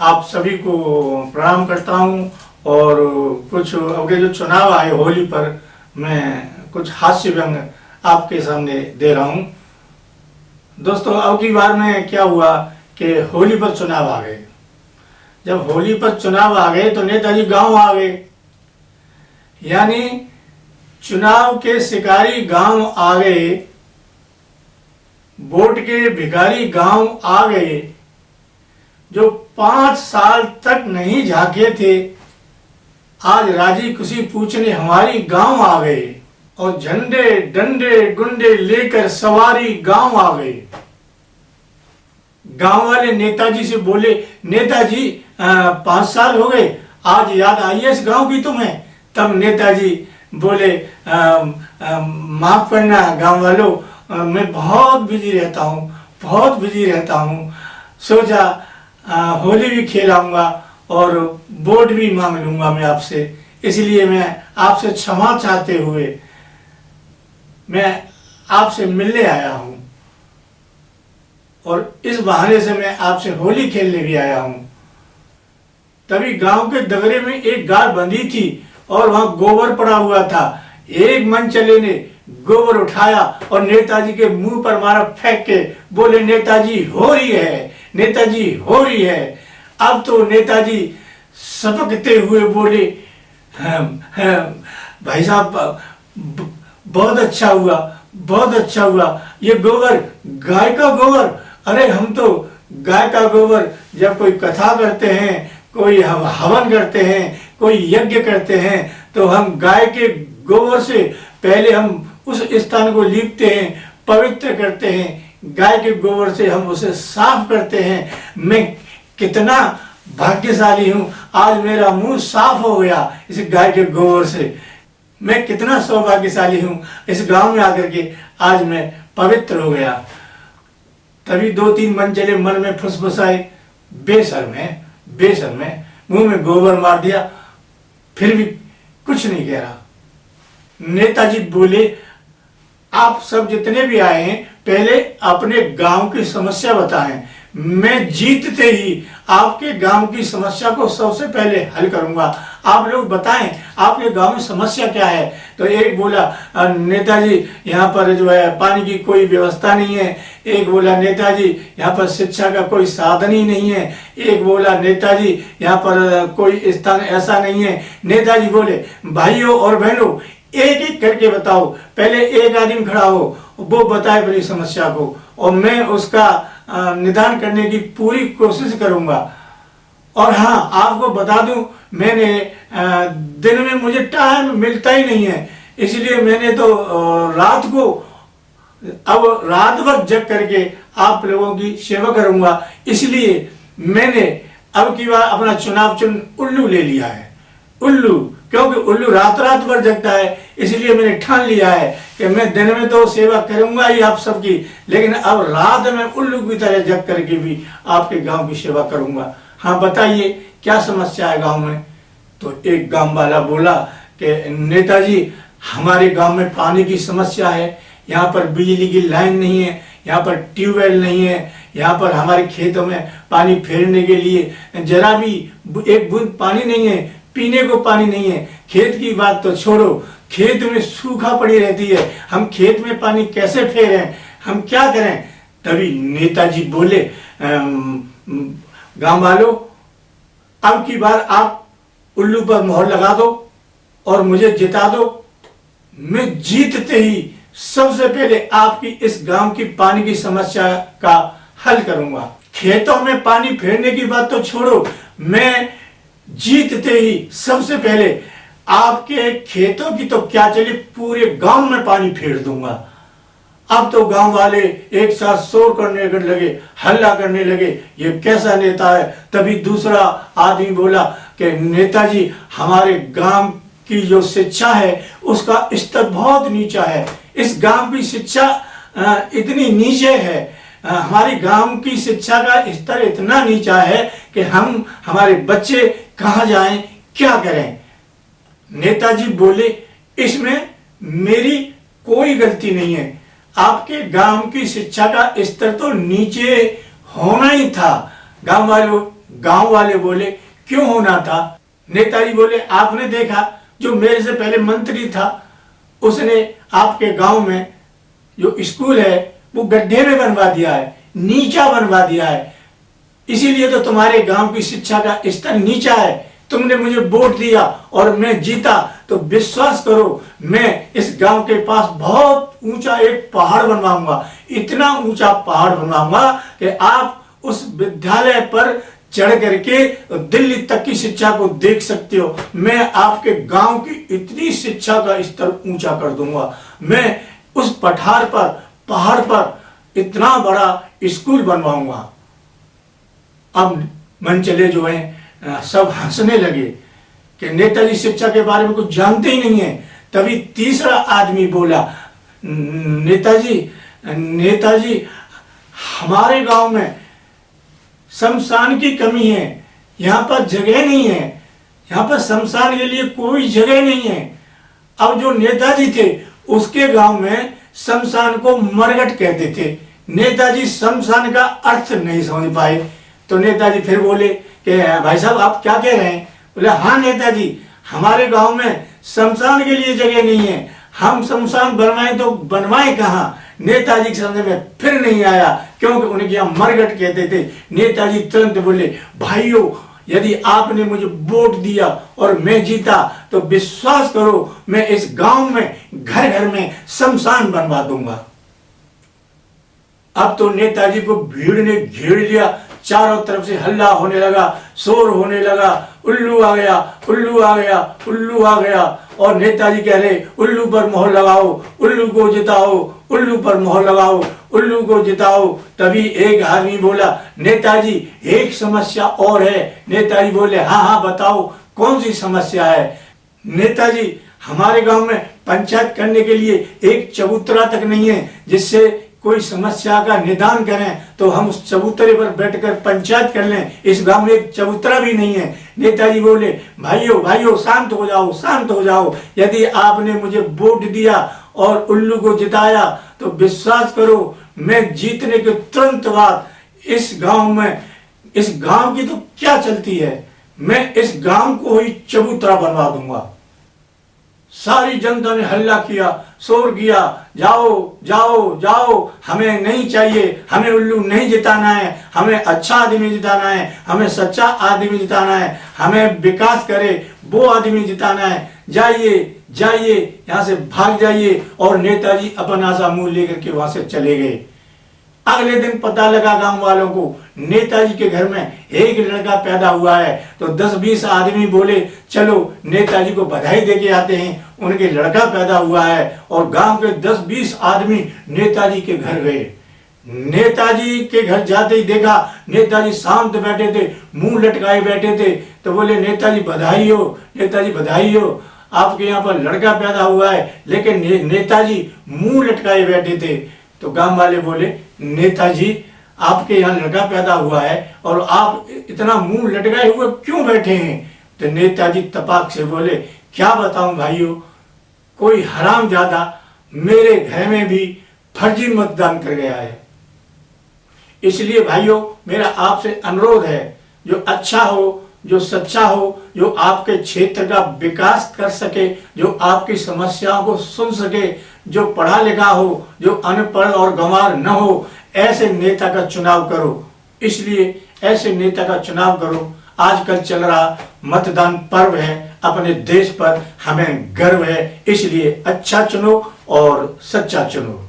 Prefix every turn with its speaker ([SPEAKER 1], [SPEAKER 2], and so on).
[SPEAKER 1] आप सभी को प्रणाम करता हूँ। और कुछ अब के जो चुनाव आए होली पर, मैं कुछ हास्य व्यंग आपके सामने दे रहा हूँ। दोस्तों, अब की बार में क्या हुआ कि होली पर चुनाव आ गए। जब होली पर चुनाव आ गए तो नेताजी गांव आ गए, यानी चुनाव के शिकारी गांव आ गए, वोट के भिखारी गांव आ गए। जो 5 साल तक नहीं झांके थे, आज राजी खुशी पूछने हमारी गांव आ गए। और झंडे डंडे गुंडे लेकर सवारी गांव आ गए। गांव वाले नेताजी से बोले, नेताजी 5 साल हो गए, आज याद आई है इस गांव की तुम्हें? तब नेताजी बोले, माफ करना गांव वालों, मैं बहुत बिजी रहता हूँ, बहुत बिजी रहता हूँ। सोचा होली भी खेलाऊंगा और वोट भी मांग लूंगा मैं आपसे, इसलिए मैं आपसे क्षमा चाहते हुए मैं आपसे मिलने आया हूँ। और इस बहाने से मैं आपसे होली खेलने भी आया हूँ। तभी गांव के दगरे में एक गाय बंधी थी और वहां गोबर पड़ा हुआ था। एक मनचले ने गोबर उठाया और नेताजी के मुंह पर मारा फेंक के, बोले, नेताजी हो रही है, नेताजी हो रही है। अब तो नेताजी सपकते हुए बोले, भाई साहब बहुत अच्छा हुआ, बहुत अच्छा हुआ। ये गोबर गाय का गोबर, अरे हम तो गाय का गोबर जब कोई कथा करते हैं, कोई हवन करते हैं, कोई यज्ञ करते हैं, तो हम गाय के गोबर से पहले हम उस स्थान को लीपते हैं, पवित्र करते हैं, गाय के गोबर से हम उसे साफ करते हैं। मैं कितना भाग्यशाली हूँ, आज मेरा मुंह साफ हो गया इस गाय के गोबर से। मैं कितना सौभाग्यशाली हूँ, इस गांव में आकर के आज मैं पवित्र हो गया। तभी 2-3 मनचले मन में फुसफुसाए, बेशर्म है, मुंह में गोबर मार दिया, फिर भी कुछ नहीं कह रहा। नेताजी बोले, आप सब जितने भी आए हैं, पहले अपने गांव की समस्या बताएं। मैं जीतते ही आपके गांव की समस्या को सबसे पहले हल करूंगा। आप लोग बताएं आपके गांव में समस्या क्या है। तो एक बोला, नेताजी यहाँ पर जो है पानी की कोई व्यवस्था नहीं है। एक बोला, नेताजी यहाँ पर शिक्षा का कोई साधन ही नहीं है। एक बोला, नेताजी यहाँ पर कोई स्थान ऐसा नहीं है। नेताजी बोले, भाइयों और बहनों, एक एक करके बताओ। पहले एक आदमी खड़ा हो, वो बताए अपनी समस्या को और मैं उसका निदान करने की पूरी कोशिश करूंगा। और हाँ, आपको बता दूं, मैंने दिन में मुझे टाइम मिलता ही नहीं है, इसलिए मैंने तो रात को अब रात भर जग करके आप लोगों की सेवा करूंगा। इसलिए मैंने अब की बार अपना चुनाव चिन्ह उल्लू ले लिया है। उल्लू, क्योंकि उल्लू रात रात भर जगता है, इसलिए मैंने ठान लिया है कि मैं दिन में तो सेवा करूंगा ही आप सबकी, लेकिन अब रात में उल्लू की तरह जग करके भी आपके गांव की सेवा करूंगा। हाँ, बताइए क्या समस्या है गांव में? तो एक गांव वाला बोला कि नेताजी, हमारे गांव में पानी की समस्या है, यहाँ पर बिजली की लाइन नहीं है, यहाँ पर ट्यूबवेल नहीं है, यहाँ पर हमारे खेतों में पानी फेरने के लिए जरा भी एक बूंद पानी नहीं है, पीने को पानी नहीं है। खेत की बात तो छोड़ो, खेत में सूखा पड़ी रहती है, हम खेत में पानी कैसे फेरें, हम क्या करें? तभी नेताजी बोले, गांव वालों, अब की बार आप उल्लू पर मोहर लगा दो और मुझे जिता दो। मैं जीतते ही सबसे पहले आपकी इस गांव की पानी की समस्या का हल करूंगा। खेतों में पानी फेरने की बात तो छोड़ो, मैं जीतते ही सबसे पहले आपके खेतों की तो क्या चली, पूरे गांव में पानी फेर दूंगा। अब तो गांव वाले एक साथ शोर करने लगे, हल्ला करने लगे, ये कैसा नेता है। तभी दूसरा आदमी बोला कि नेताजी, हमारे गांव की जो शिक्षा है उसका स्तर बहुत नीचा है। इस गांव की शिक्षा इतनी नीचे है, हमारे गांव की शिक्षा का स्तर इतना नीचा है कि हमारे बच्चे कहाँ जाएं, क्या करें। नेताजी बोले, इसमें मेरी कोई गलती नहीं है, आपके गांव की शिक्षा का स्तर तो नीचे होना ही था। गांव वालों गांव वाले बोले क्यों होना था? नेताजी बोले आपने देखा जो मेरे से पहले मंत्री था उसने आपके गांव में जो स्कूल है वो गड्ढे में बनवा दिया है, नीचा बनवा दिया है, इसीलिए तो तुम्हारे गांव की शिक्षा का स्तर नीचा है। तुमने मुझे वोट दिया और मैं जीता तो विश्वास करो मैं इस गांव के पास बहुत ऊंचा एक पहाड़ बनवाऊंगा, इतना ऊंचा पहाड़ बनवाऊंगा कि आप उस विद्यालय पर चढ़ करके दिल्ली तक की शिक्षा को देख सकते हो। मैं आपके गांव की इतनी शिक्षा का स्तर ऊंचा कर दूंगा, मैं उस पहाड़ पर इतना बड़ा स्कूल बनवाऊंगा। अब मनचले जो हैं सब हंसने लगे कि नेताजी शिक्षा के बारे में कुछ जानते ही नहीं है। तभी तीसरा आदमी बोला नेताजी हमारे गांव में शमशान की कमी है, यहाँ पर जगह नहीं है, यहाँ पर शमशान के लिए कोई जगह नहीं है। अब जो नेताजी थे उसके गांव में शमशान को मरघट कहते थे। नेताजी शमशान का अर्थ नहीं समझ पाए तो नेताजी फिर बोले कि भाई साहब आप क्या कह रहे हैं? बोले हाँ नेताजी हमारे गांव में शमशान के लिए जगह नहीं है, हम शमशान बनवाएं तो बनवाएं कहाँ? नेताजी के समझ में फिर नहीं आया क्योंकि उनके यहाँ मरघट कहते थे। नेताजी तुरंत बोले भाइयों यदि आपने मुझे वोट दिया और मैं जीता तो विश्वास करो मैं इस गांव में घर घर में शमशान बनवा दूंगा। अब तो नेताजी को भीड़ ने घेर लिया, चारों तरफ से हल्ला होने लगा, शोर होने लगा, उल्लू आ गया, उल्लू आ गया, उल्लू आ गया। और नेताजी कह रहे उल्लू पर मोहर लगाओ, उल्लू को जिताओ, उल्लू पर मोहर लगाओ, उल्लू को जिताओ। तभी एक आदमी बोला नेताजी एक समस्या और है। नेताजी बोले हाँ हाँ बताओ कौन सी समस्या है? नेताजी हमारे गांव में पंचायत करने के लिए एक चबूतरा तक नहीं है जिससे कोई समस्या का निदान करें तो हम उस चबूतरे पर बैठकर पंचायत कर लें, इस गांव में एक चबूतरा भी नहीं है। नेताजी बोले भाइयों शांत हो जाओ, शांत हो जाओ। यदि आपने मुझे वोट दिया और उल्लू को जिताया तो विश्वास करो मैं जीतने के तुरंत बाद इस गांव की तो क्या चलती है, मैं इस गांव को ही चबूतरा बनवा दूंगा। सारी जनता ने हल्ला किया, शोर किया, जाओ जाओ जाओ, हमें नहीं चाहिए, हमें उल्लू नहीं जिताना है, हमें अच्छा आदमी जिताना है, हमें सच्चा आदमी जिताना है, हमें विकास करे वो आदमी जिताना है। जाइए जाइए यहाँ से भाग जाइए। और नेताजी अपन आशा मुंह लेकर के वहां से चले गए। अगले दिन पता लगा गांव वालों को नेताजी के घर में एक लड़का पैदा हुआ है तो 10-20 आदमी बोले चलो नेताजी को बधाई देके आते हैं, उनके लड़का पैदा हुआ है। और गांव के 10-20 आदमी नेताजी के घर गए। नेताजी के घर जाते ही देखा नेताजी शांत बैठे थे, मुंह लटकाए बैठे थे। तो बोले नेताजी बधाई हो, नेताजी बधाई हो, आपके यहाँ पर लड़का पैदा हुआ है। लेकिन नेताजी मुंह लटकाए बैठे थे। तो गांव वाले बोले नेताजी आपके यहाँ लड़का पैदा हुआ है और आप इतना मुंह लटकाए हुए क्यों बैठे हैं? तो नेताजी तपाक से बोले क्या बताऊं भाइयों, कोई हरामजादा मेरे घर में भी फर्जी मतदान कर गया है। इसलिए भाइयों मेरा आपसे अनुरोध है, जो अच्छा हो, जो सच्चा हो, जो आपके क्षेत्र का विकास कर सके, जो आपकी समस्याओं को सुन सके, जो पढ़ा लिखा हो, जो अनपढ़ और गंवार न हो, ऐसे नेता का चुनाव करो। इसलिए ऐसे नेता का चुनाव करो। आजकल चल रहा मतदान पर्व है, अपने देश पर हमें गर्व है, इसलिए अच्छा चुनो और सच्चा चुनो।